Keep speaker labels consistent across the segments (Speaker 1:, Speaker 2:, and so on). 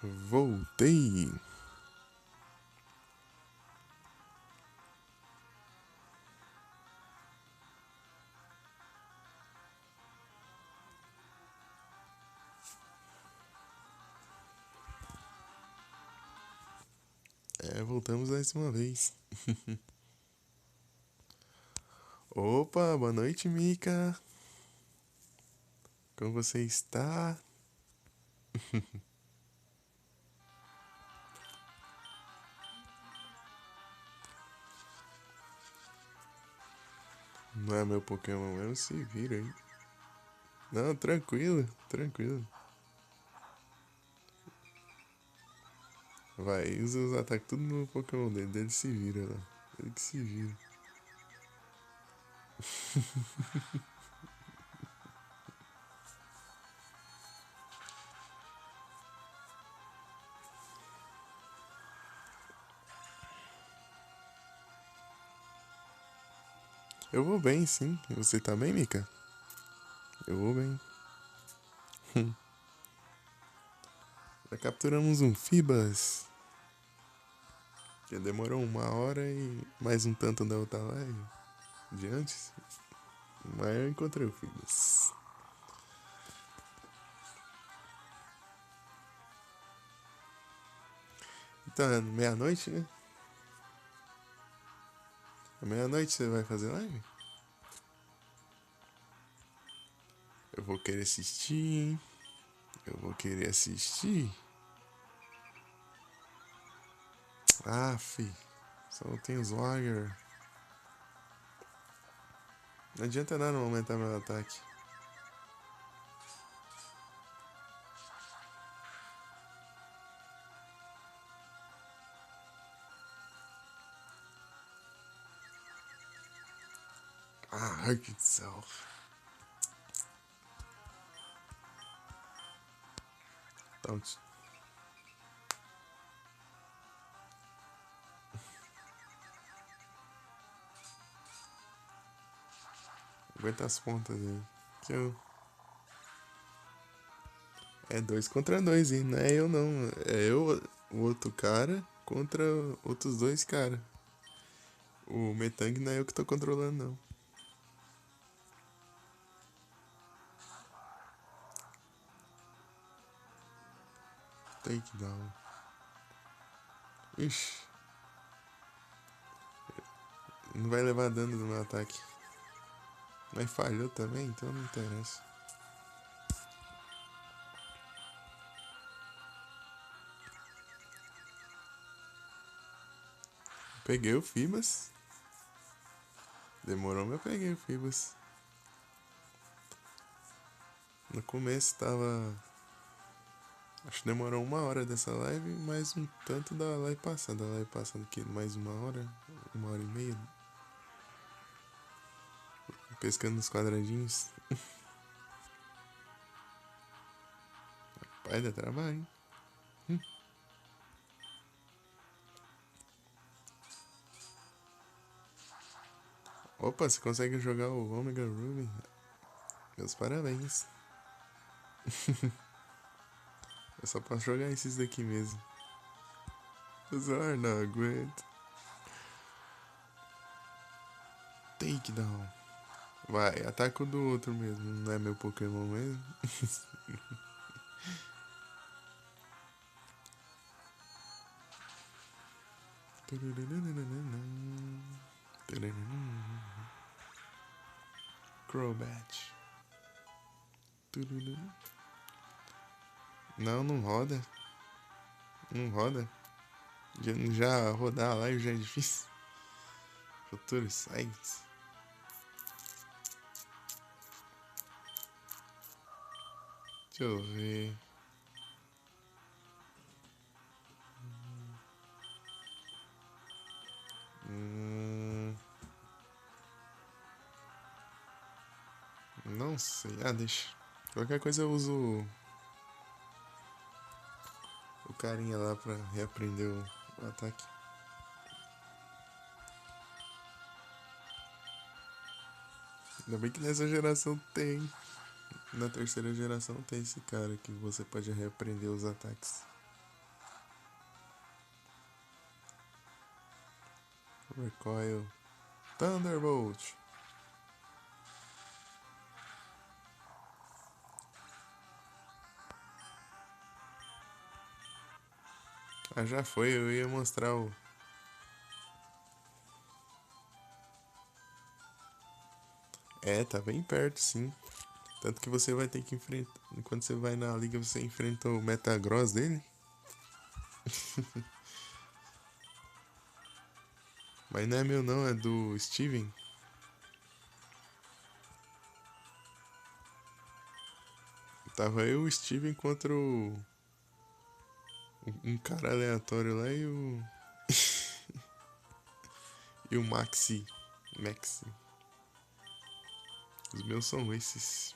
Speaker 1: Voltei. Voltamos mais uma vez. Opa, boa noite, Mika. Como você está? Não é meu Pokémon mesmo, se vira aí. Não, tranquilo, tranquilo. Vai, usa os ataques tudo no Pokémon dele, ele se vira lá. Ele que se vira. Eu vou bem, sim. Você tá bem, Mika? Eu vou bem. Já capturamos um Fibas. Já demorou 1 hora e mais um tanto da outra live de antes. Mas eu encontrei o Fibas. Então, é meia-noite, né? À meia-noite você vai fazer live? Eu vou querer assistir, hein? Eu vou querer assistir. Ah, só tem os Warrior. Não adianta nada não aumentar meu ataque. Ah, hurt itself. Don't. Aguenta as pontas aí. Que eu... É 2 contra 2, hein? Não é eu não. É eu, o outro cara, contra outros 2 caras. O Metang não é eu que tô controlando, não. Takedown. Ixi. Não vai levar dano do meu ataque. Mas falhou também, então não interessa. Peguei o Fibas. Demorou, mas eu peguei o Fibas. No começo tava. Acho que demorou 1 hora dessa live, mais um tanto da live passada. Da live passada aqui, mais 1 hora, 1 hora e meia. Pescando nos quadradinhos. Vai dar trabalho, hein? Opa, você consegue jogar o Omega Ruby? Meus parabéns. Eu só posso jogar esses daqui mesmo. Zor, não aguento. Takedown. Vai, ataca o do outro mesmo. Não é meu Pokémon mesmo. Crobat. Não, não roda. Não roda. Já rodar a live já é difícil. Futuros sites. Deixa eu ver. Não sei. Ah, deixa. Qualquer coisa eu uso o carinha lá pra reaprender o ataque. Ainda bem que nessa geração tem. Na terceira geração tem esse cara que você pode reaprender os ataques. Recoil. Thunderbolt. Ah, já foi, eu ia mostrar o... É, tá bem perto, sim. Tanto que você vai ter que enfrentar... Quando você vai na liga, você enfrenta o Metagross dele. Mas não é meu não, é do Steven. Tava eu e o Steven contra um cara aleatório lá e o... E o Maxi. Maxi. Os meus são esses.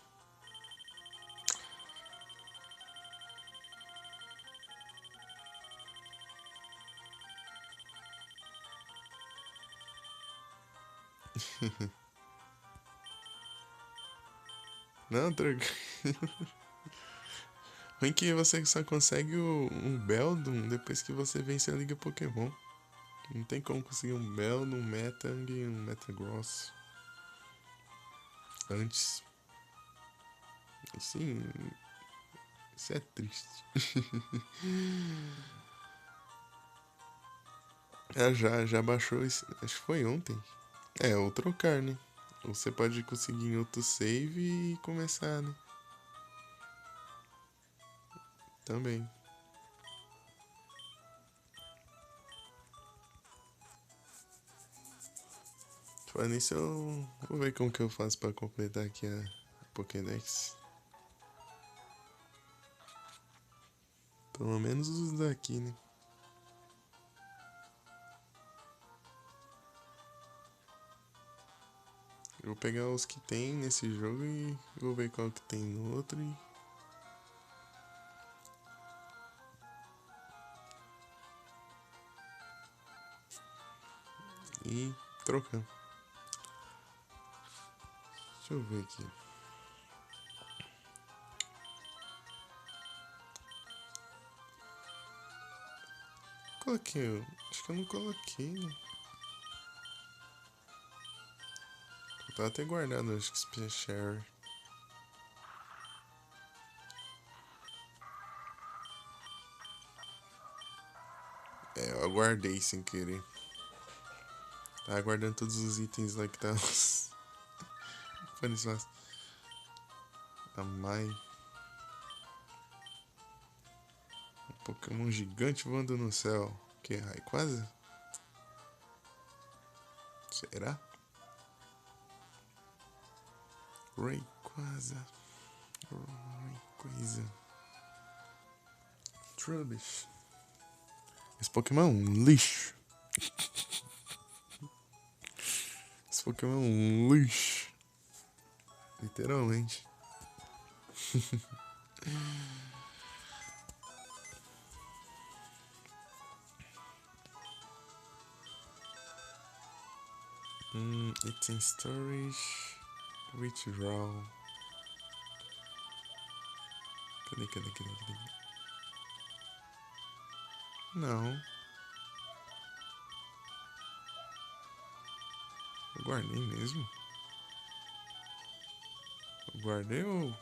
Speaker 1: Não, tranquilo. Ruim que você só consegue um Beldum depois que você vence a Liga Pokémon. Não tem como conseguir um Beldum, um Metang e um Metagross antes. Sim, isso é triste. Já baixou isso. Acho que foi ontem. É, ou trocar, né? Ou você pode conseguir em outro save e começar, né? Também. Falando nisso, eu vou ver como que eu faço pra completar aqui a Pokédex. Pelo menos os daqui, né? Eu vou pegar os que tem nesse jogo e vou ver qual que tem no outro e trocar. Deixa eu ver aqui. Coloquei, acho que eu não coloquei, né? Eu tava até guardado, acho que Spear Share. É, eu aguardei sem querer. Tava guardando todos os itens lá que estavam. A Mai. Um Pokémon gigante voando no céu. Que é Rayquaza? Será? Rayquaza. Rayquaza. Trubbish. Esse Pokémon é um lixo. Esse Pokémon é um lixo. Literalmente. It's in storage. Withdraw. Cadê? Não. Eu guardei mesmo? Eu guardei ou...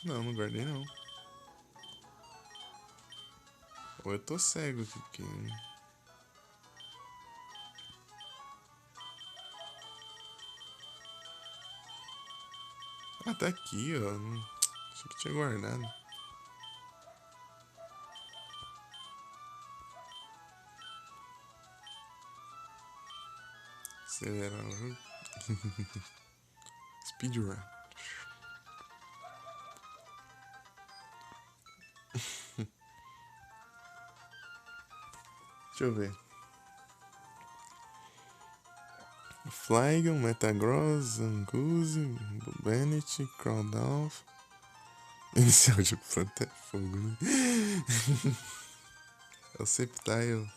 Speaker 1: Não guardei não. Ou eu tô cego aqui, porque... Ah, tá aqui, ó. Achei que tinha guardado. Acelerar o jogo. Speedrun. Deixa eu ver. Flygon, Metagross, Zangoose, Bennett, Crowdolph. Inicial de planta é fogo, né? É o Sceptile.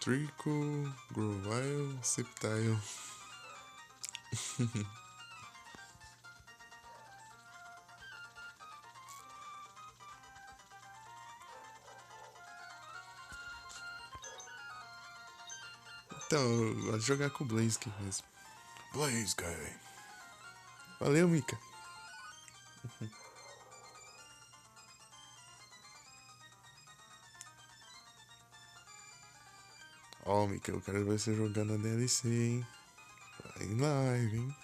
Speaker 1: Trico, Grovyle, Sceptile. Então, eu gosto de jogar com o Blaze aqui mesmo. Blaze, guy. Valeu, Mika. Ó, Mika, eu quero ver você jogando a DLC, hein? Vai em live, hein?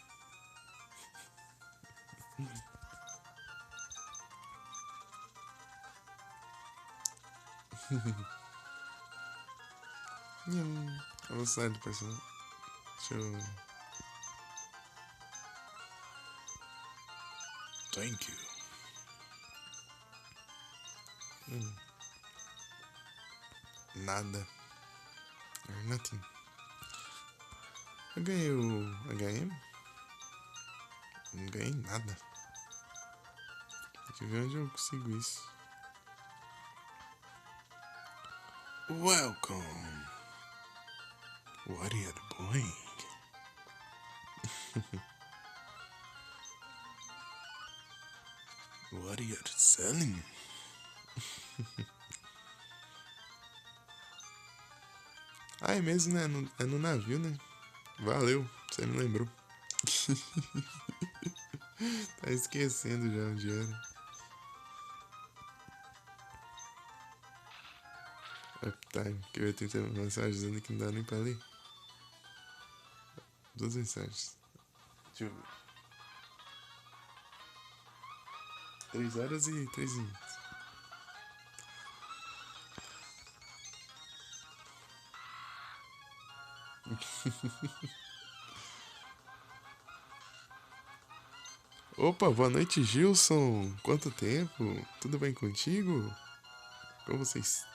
Speaker 1: Vamos sair do personagem. Deixa eu. Thank you. Nada. Nothing. Eu ganhei o HM? Não ganhei nada. Tem que ver onde eu consigo isso. Welcome. What are you doing? What are you selling? Ah, é mesmo, né? É no navio, né? Valeu, você me lembrou. Tá esquecendo já onde era. Uptime, que eu ia tentar mensagem dizendo que não dá nem pra ler. 2 mensagens. Deixa eu ver. 3 horas e 3 minutos. Opa, boa noite, Gilson. Quanto tempo? Tudo bem contigo? Como você está?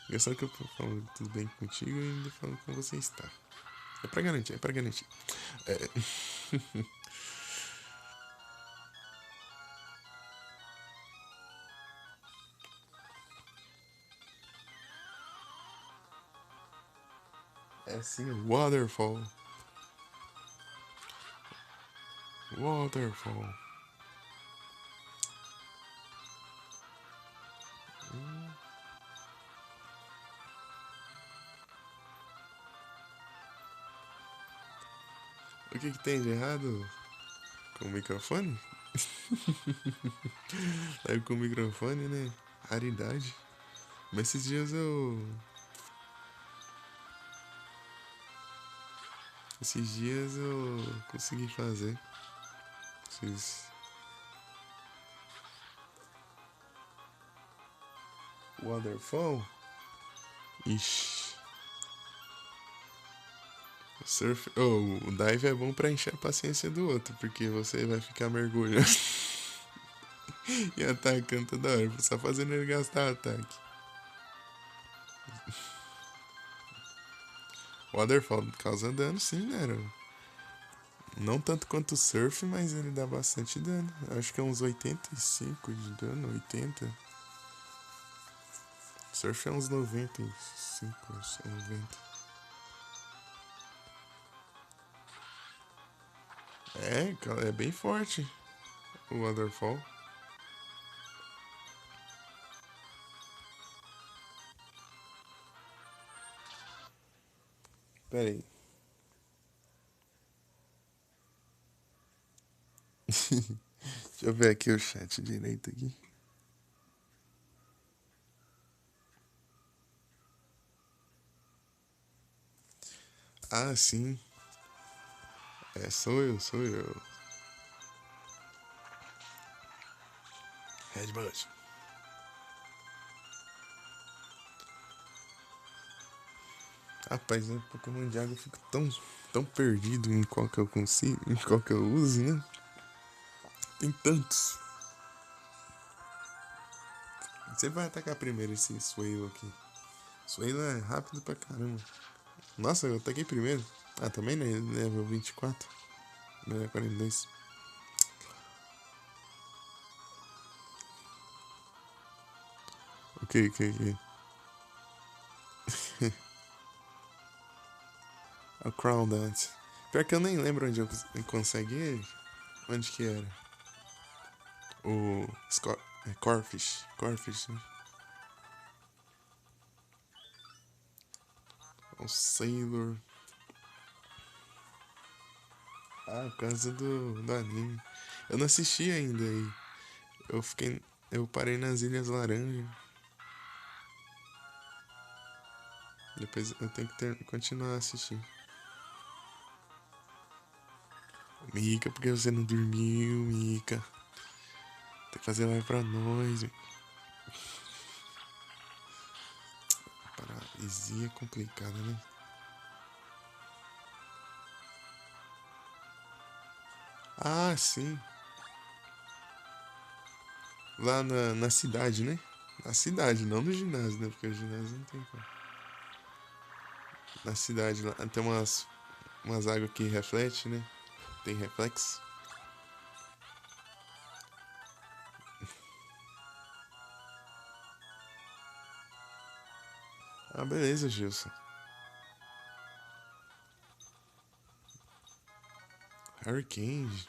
Speaker 1: Engraçado que eu falo tudo bem contigo e ainda falo como você está. É pra garantir, é pra garantir. É. É sim, Waterfall. Waterfall. O que tem de errado com o microfone? Aí com o microfone, né? Raridade. Mas esses dias eu. Esses dias eu consegui fazer. Esses. Waterfall? Ixi. O surf. Oh, o dive é bom pra encher a paciência do outro, porque você vai ficar mergulhando e atacando toda hora, só fazendo ele gastar ataque. Waterfall causa dano, sim, né? Não tanto quanto o surf, mas ele dá bastante dano. Acho que é uns 85 de dano, 80. Surf é uns 95, 90. É bem forte o Waterfall. Pera aí. Deixa eu ver aqui o chat direito aqui. Ah, sim. É, sou eu, sou eu. Redbud. Rapaz, no Pokémon de água eu fico tão perdido em qual que eu consigo, em qual que eu uso, né? Tem tantos. Você vai atacar primeiro esse Swale aqui. Swale é rápido pra caramba. Nossa, eu ataquei primeiro. Ah, também né? Level 24. Level 42. Ok. É o Crown Dance. Pior que eu nem lembro onde eu consegui ele. Onde que era? O Corfish. Corfish, né? O Sailor. Ah, por causa do anime. Eu não assisti ainda aí. Eu fiquei. Eu parei nas Ilhas Laranja. Depois eu tenho que continuar a assistir. Mica, por que você não dormiu, Mica? Tem que fazer live pra nós. Paralisia é complicada, né? Ah, sim. Lá na cidade, né? Na cidade, não no ginásio, né? Porque o ginásio não tem como. Na cidade lá tem umas águas que reflete, né? Tem reflexo. Ah, beleza, Gilson. Hurricane.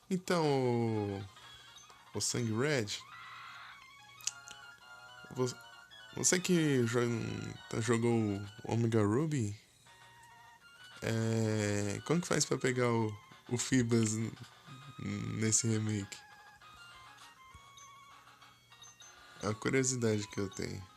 Speaker 1: Então, o Sangue Red, você que jogou o Omega Ruby, como que faz pra pegar o Fibas nesse remake? É uma curiosidade que eu tenho.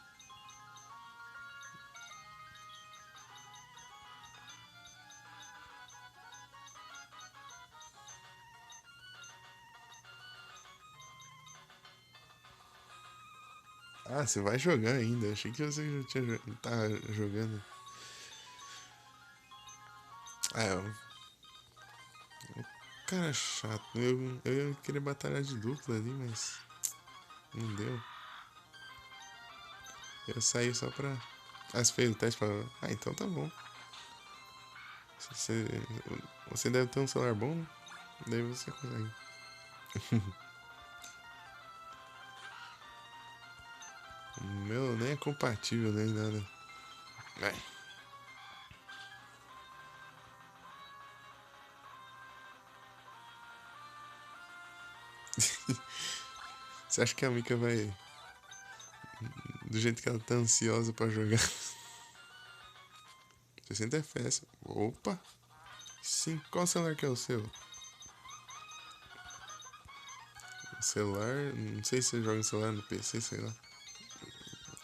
Speaker 1: Ah, você vai jogar ainda. Achei que você já tá jogando. Ah, cara chato. Eu ia querer batalhar de dupla ali, mas não deu. Eu saí só pra. Ah, você fez o teste pra. Ah, então tá bom. Você, você deve ter um celular bom, né? Daí você consegue. O meu nem é compatível nem nada. Vai. Você acha que a Mika vai. Do jeito que ela tá ansiosa pra jogar? 60 FPS. Opa! Sim, qual celular que é o seu? O celular. Não sei se você joga no celular no PC, sei lá.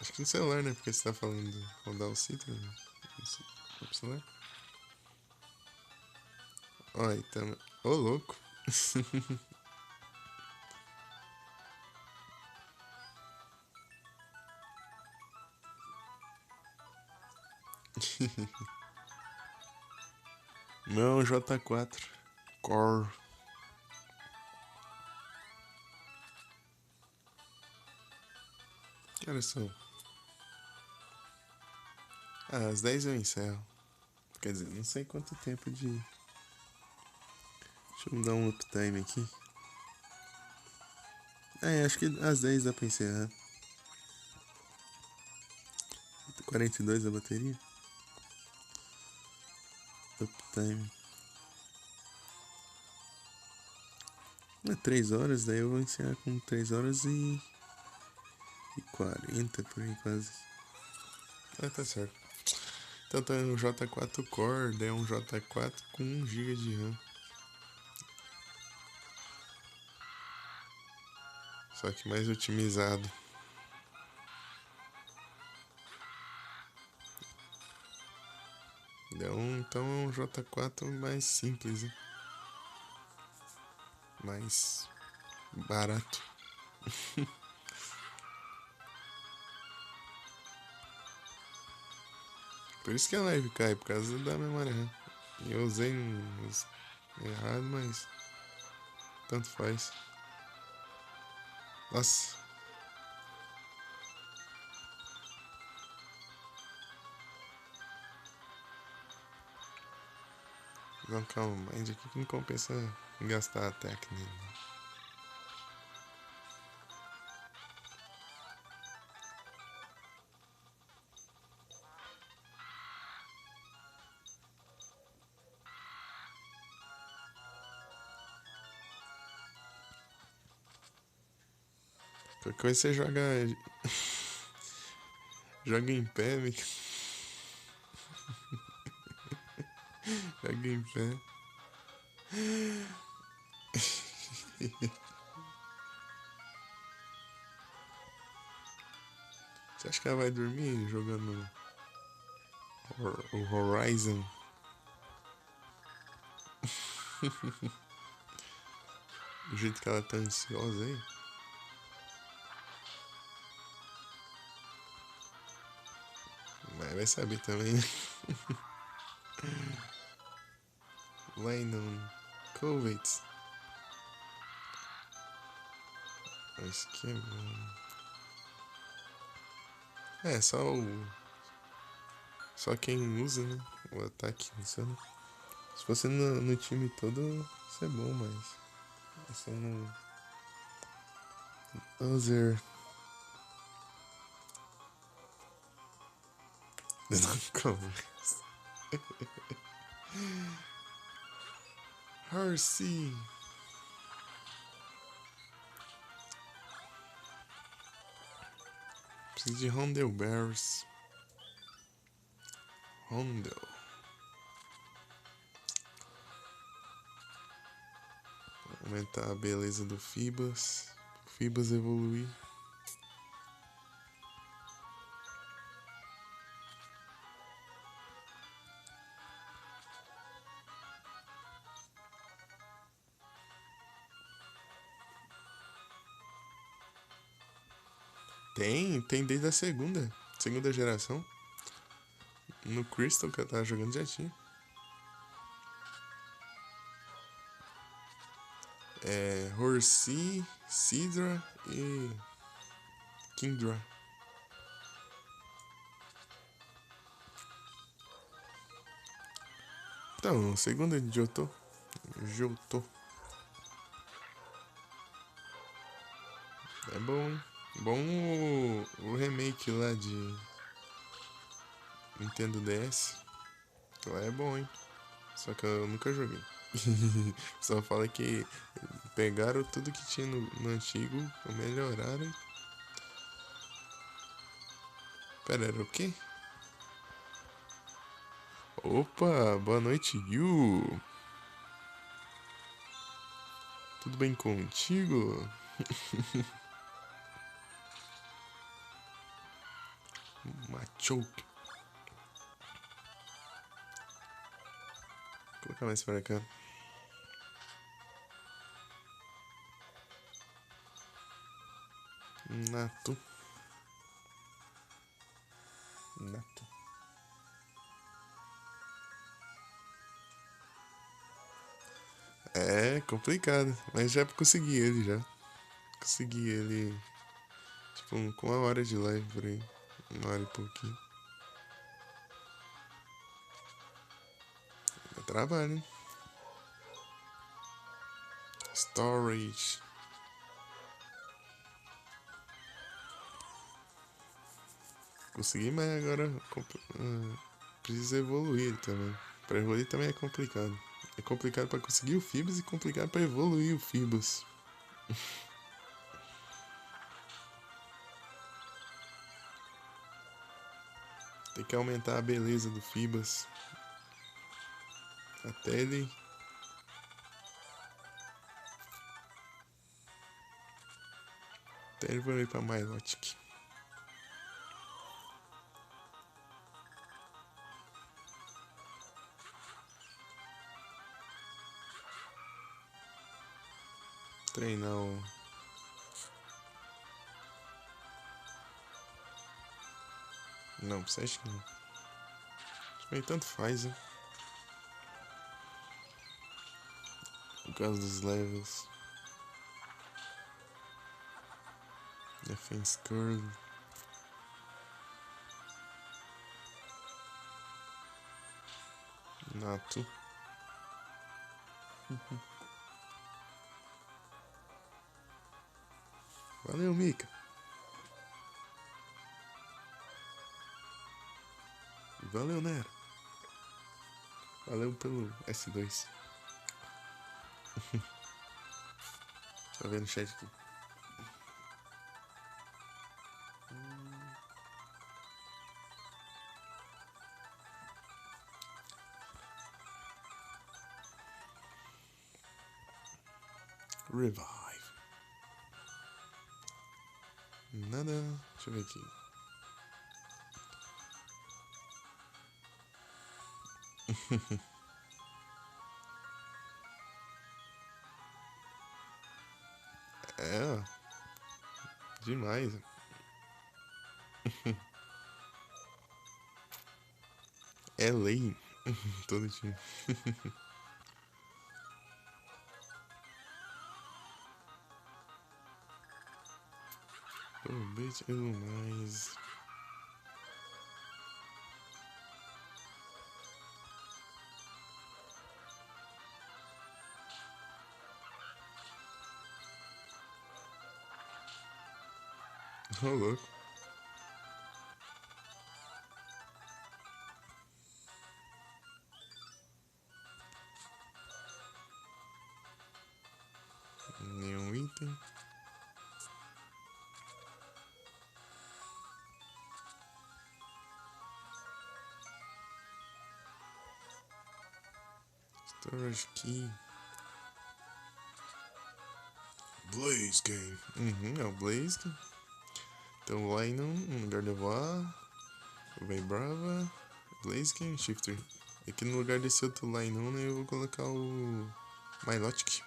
Speaker 1: Acho que no celular, né? Porque você tá falando de rodar o Citra no celular. Olha, tá. Ô, louco. Não, J4. Core. Que horas são? Ah, às 10 eu encerro. Quer dizer, não sei quanto tempo de. Deixa eu dar um uptime aqui. Acho que às 10 dá pra encerrar. 42 a bateria. Uptime. 3 horas, daí eu vou encerrar com 3 horas e 40 por aí quase. Ah, tá certo. Então tá um J4 Core, daí é um J4 com 1 GB de RAM. Só que mais otimizado. Então é um J4 mais simples, né? Mais barato. Por isso que a live cai, por causa da memória RAM. Eu usei errado, mas tanto faz. Nossa, vou dar um mind aqui que não compensa gastar a técnica. Qualquer coisa você joga. Joga em pé, Mika. Joga em pé. Você acha que ela vai dormir jogando o Horizon? Do jeito que ela tá ansiosa aí. Mas vai saber também. Lennon Kovacs. Acho que é bom. É, só quem usa, né? O ataque funciona. Se fosse no time todo, isso é bom, mas. Isso no. User. Não conversa. Hersey. Preciso de Rondelberries. Rondel. Aumentar a beleza do Fibas. Fibas evoluir. Tem desde a segunda geração. No Crystal que eu tava jogando já tinha. É Horsea, Sidra e Kingdra. Então, segunda de Johto. É bom, hein? Bom o remake lá de Nintendo DS. Lá é bom, hein? Só que eu nunca joguei. Só fala que pegaram tudo que tinha no antigo, melhoraram. Pera, era o quê? Opa, boa noite, Yu. Tudo bem contigo? Machoke. Vou colocar mais pra cá. Nato. É complicado, mas já consegui ele já. Consegui ele, tipo, com 1 hora de live por aí. 1 hora e pouquinho. É trabalho, hein? Storage. Consegui, mas agora precisa evoluir também. Pra evoluir também é complicado. É complicado pra conseguir o Fibas e complicado pra evoluir o Fibas. Tem que aumentar a beleza do Fibas. Até ele. Até ele evoluir pra Milotic. Treinar o. Não, você acha que não? Bem, tanto faz, hein? Por causa dos levels. Defense curve. Nato. Valeu, Mika. Valeu, Nero. Valeu pelo S2. Tá vendo o chat aqui. Revive. Nada. Deixa eu ver aqui. É, demais. É lei. Todo time. Aproveite mais. Ô, louco. Nenhum item. Storage Key. Blaze Game. É o Blaze. Então o Lynon, Gardevoir, Vai Brava, Blaze Game, Shifter. Aqui no lugar desse outro Lynon, né, eu vou colocar o Milotic.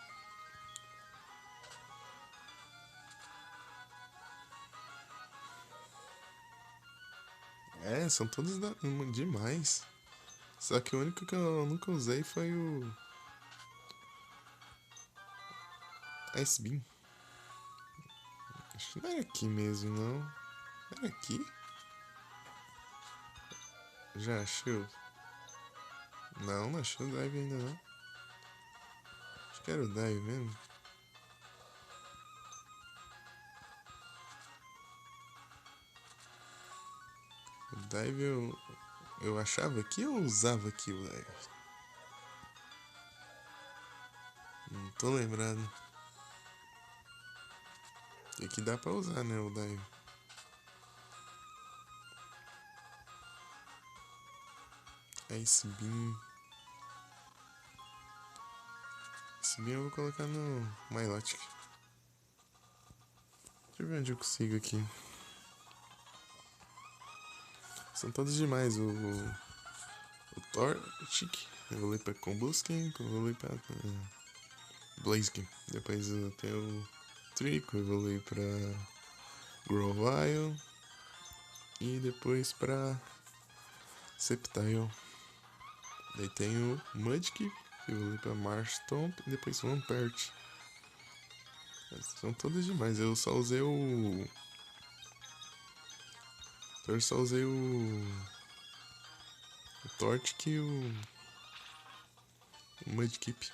Speaker 1: É, são todos demais. Só que o único que eu nunca usei foi o Ice Beam. Acho que não era aqui mesmo, não. Era aqui? Já achou? Não, não achou o Dive ainda não. Acho que era o Dive mesmo. O Dive eu achava aqui ou usava aqui o Dive? Não tô lembrado. E que dá pra usar, né, o Dive. Ice Beam. Ice Beam eu vou colocar no Milotic. Deixa eu ver onde eu consigo aqui. São todos demais. O Torchic, evolui pra Combusken, evolui pra Blaziken. Depois eu tenho o Trico, evolui pra Grovyle. E depois pra Sceptile. Daí tem o Mudkip, evolui pra Marshtomp e depois o Lampert. São todos demais. Eu só usei o. Eu só usei o Torchic e o Mudkip.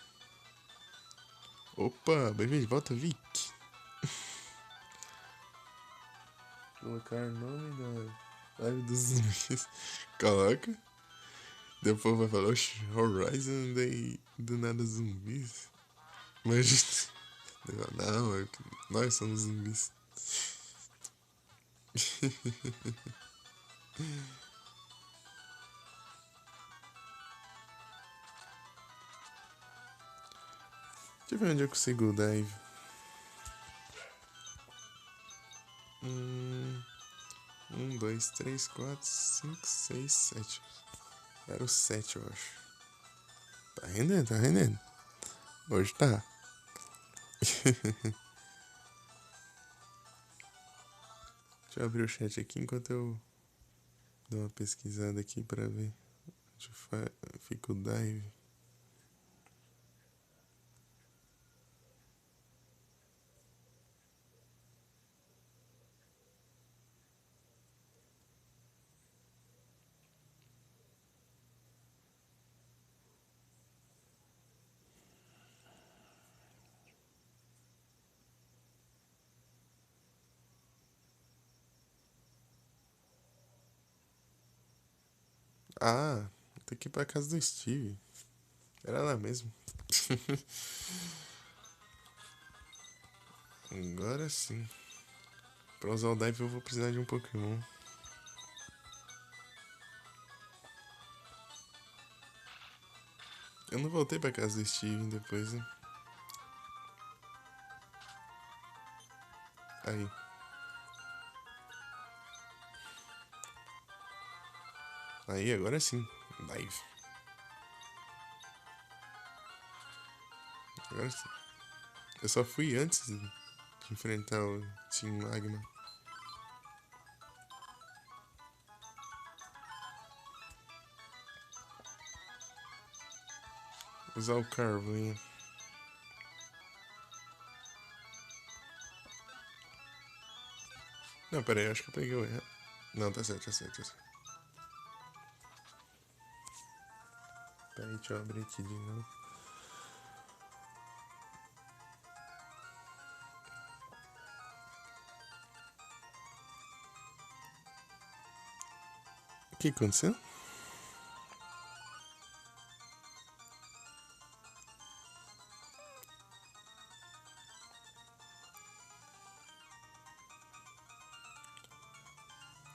Speaker 1: Opa, bem-vindo de volta, Vic. Colocar o nome da live dos zumbis. Coloca. Depois vai falar, oxe, Horizon, daí do nada zumbis. Mas. Não, nós somos zumbis. Deixa eu ver onde eu consigo o dive. 2, 3, 4, 5, 6, 7. Era o 7, eu acho. Tá rendendo, tá rendendo. Hoje tá. Deixa eu abrir o chat aqui enquanto eu dou uma pesquisada aqui pra ver onde fica o dive. Ah, tem que ir pra casa do Steve. Era lá mesmo. Agora sim. Pra usar o dive eu vou precisar de um Pokémon. Eu não voltei pra casa do Steven depois, né? Aí. Aí, agora sim. Dive. Agora sim. Eu só fui antes de enfrentar o Team Magma. Usar o carvão. Não, pera aí, acho que eu peguei o erro. Não, tá certo, tá certo, tá certo. Pera aí, deixa eu abrir aqui de novo. O que aconteceu?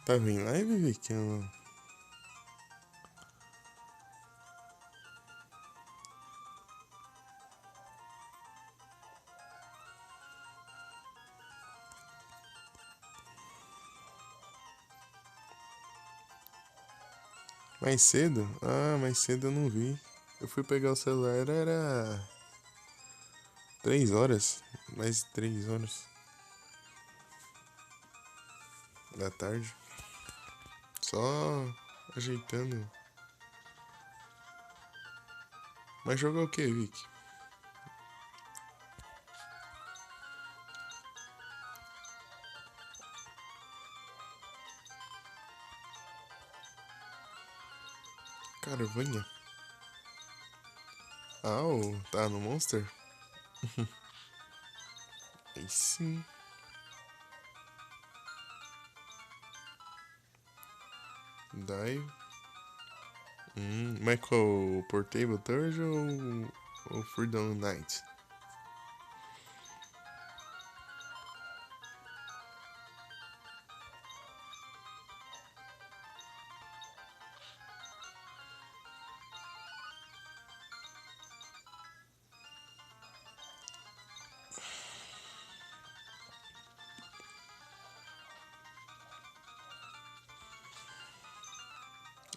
Speaker 1: Tava em live, Vicky? Mais cedo? Ah, mais cedo eu não vi. Eu fui pegar o celular, era 3 horas. Mais 3 horas da tarde. Só ajeitando. Mas jogou o que, Vicky? Carvanha. Ah, tá no Monster? Aí sim. Dive. Mas qual? O Portable Third ou Freedom Night?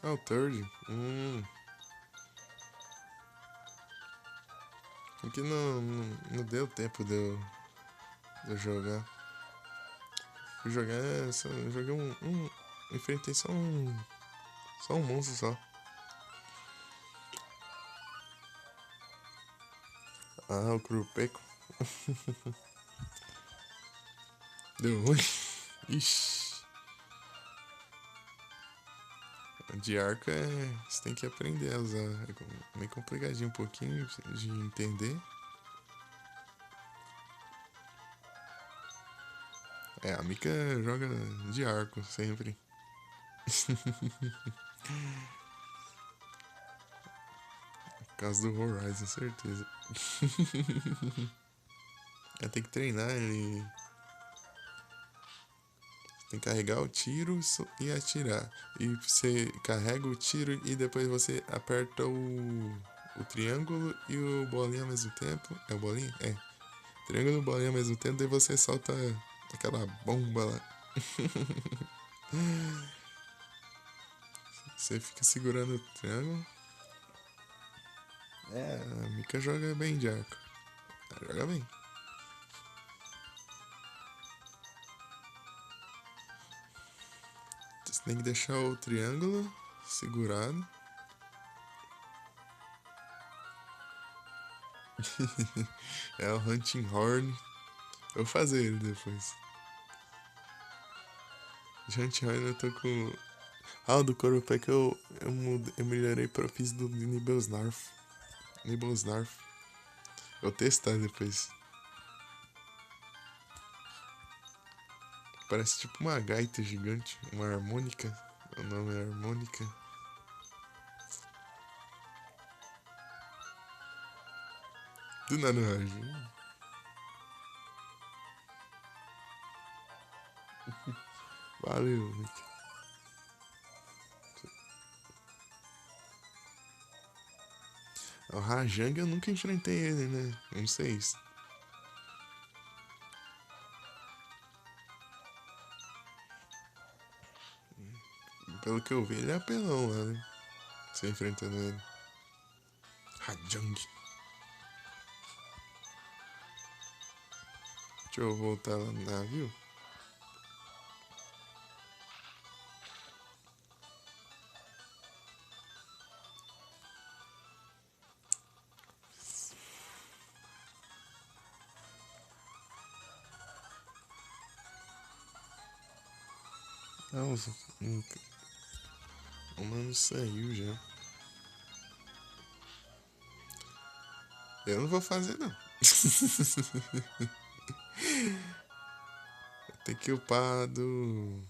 Speaker 1: Ah, o Third. Aqui não deu tempo de eu jogar. Fui jogar. Joguei enfrentei só um monstro só. Ah, o Curupeco. Deu ruim. Ixi. De arco você tem que aprender a usar. É meio complicadinho um pouquinho de entender. É, a Mika joga de arco sempre. Por causa do Horizon, certeza. Tem que treinar ele. Tem que carregar o tiro e atirar. E você carrega o tiro e depois você aperta o triângulo e o bolinho ao mesmo tempo. É o bolinho? É. Triângulo e o bolinho ao mesmo tempo, daí você solta aquela bomba lá. Você fica segurando o triângulo. É, a Mika joga bem de arco. Ela joga bem. Você tem que deixar o triângulo segurado. É o Hunting Horn. Eu vou fazer ele depois. Hunting Horn eu tô com. Ah, o do Corupec eu melhorei para fiz do Nibelsnarf. Nibelsnarf. Eu vou testar depois. Parece tipo uma gaita gigante. Uma harmônica. O nome é harmônica. Do nada, Raj. Valeu, Nick. O Rajang eu nunca enfrentei ele, né? Não sei. Pelo que eu vi, ele é apelão lá, né? Você enfrentando ele. Hajang. Deixa eu voltar lá no navio. Nossa, o mano saiu já. Eu não vou fazer, não. Tem que upar do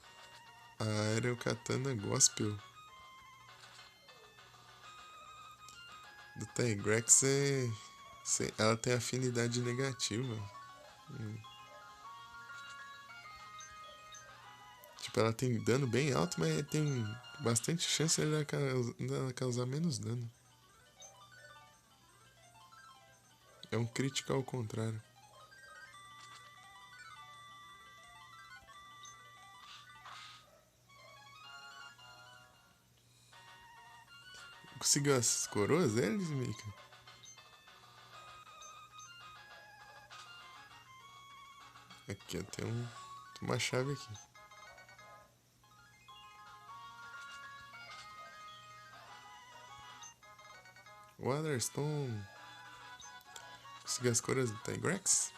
Speaker 1: Aéreo Katana Gospel. Do Tigrex ela tem afinidade negativa. Tipo, ela tem dano bem alto, mas tem bastante chance de ela causar menos dano. É um crítico ao contrário. Conseguiu as coroas deles, Mika? Aqui, ó, tem uma chave aqui. Waterstone. Conseguiu as coroas do Tigrex?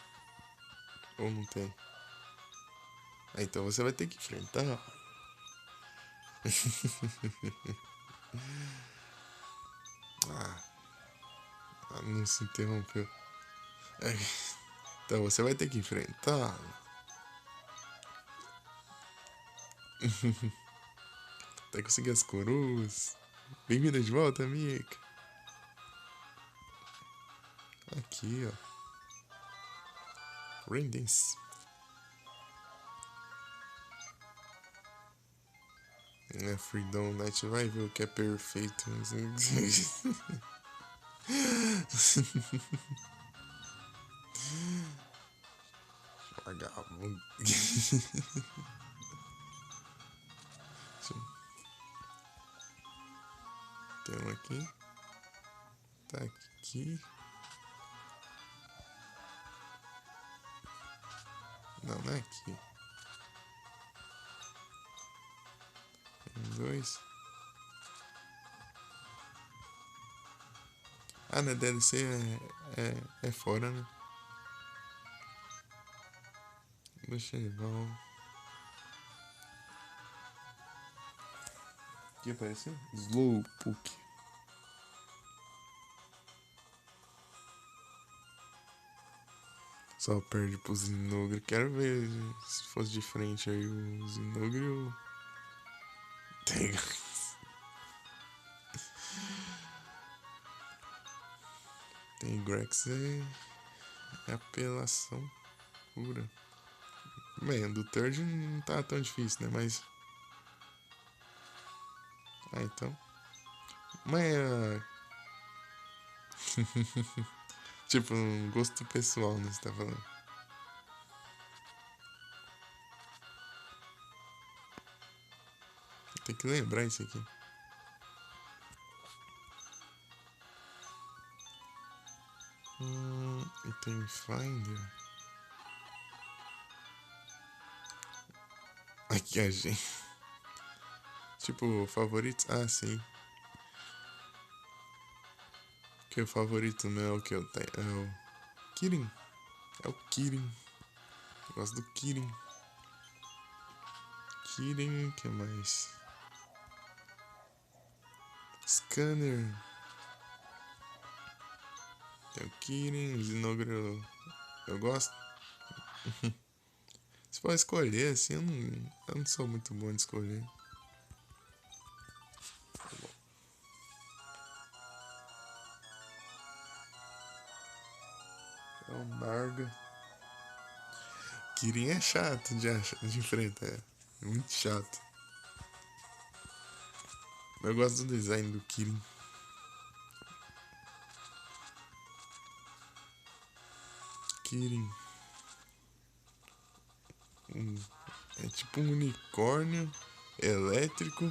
Speaker 1: Ou não tem? Ah, então você vai ter que enfrentar. Não se interrompeu. Então você vai ter que enfrentar. Até conseguir as coroas. Bem-vinda de volta, Mika. Aqui, ó. Rain Dance. Freedom Night vai ver o que é perfeito. Vagabundo. Tem um aqui. Tá aqui. Não, não é aqui. Tem dois. Ah, na DLC é fora, né? Deixa eu ver. O que apareceu? Slowpoke. Só perde pro Zinogre. Quero ver se fosse de frente aí o Zinogre ou... Tem Grex é apelação pura. Bem, do Third não tá tão difícil, né? Mas... Ah, então... Mas tipo, um gosto pessoal, né? Você tá falando. Tem que lembrar isso aqui. Item Finder. Aqui a gente. Tipo, favoritos. Ah, sim. Que o favorito não é o que eu tenho. É o Kirin. É o Kirin. Eu gosto do Kirin. Kirin, que mais? Scanner. Tem o Kirin, o Zinogre eu gosto. Se for escolher, assim, eu não sou muito bom de escolher. É o Narga. Kirin é chato de enfrentar. É muito chato. Eu gosto do design do Kirin. Kirin. É tipo um unicórnio elétrico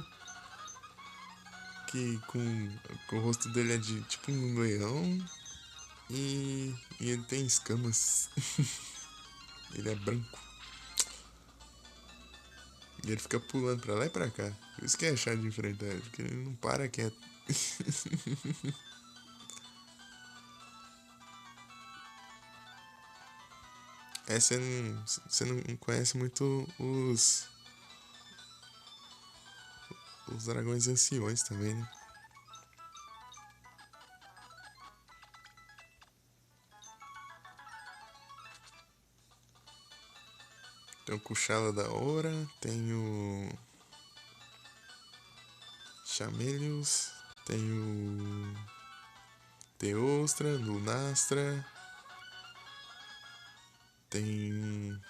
Speaker 1: que com o rosto dele é de tipo um leão e ele tem escamas. Ele é branco. E ele fica pulando pra lá e pra cá. Por isso que é chato de enfrentar ele, porque ele não para quieto. É, você não conhece muito os dragões anciões também, né? Tem o Kuchala da Hora, tem o Chamelios, tem o Teostra, Lunastra, tem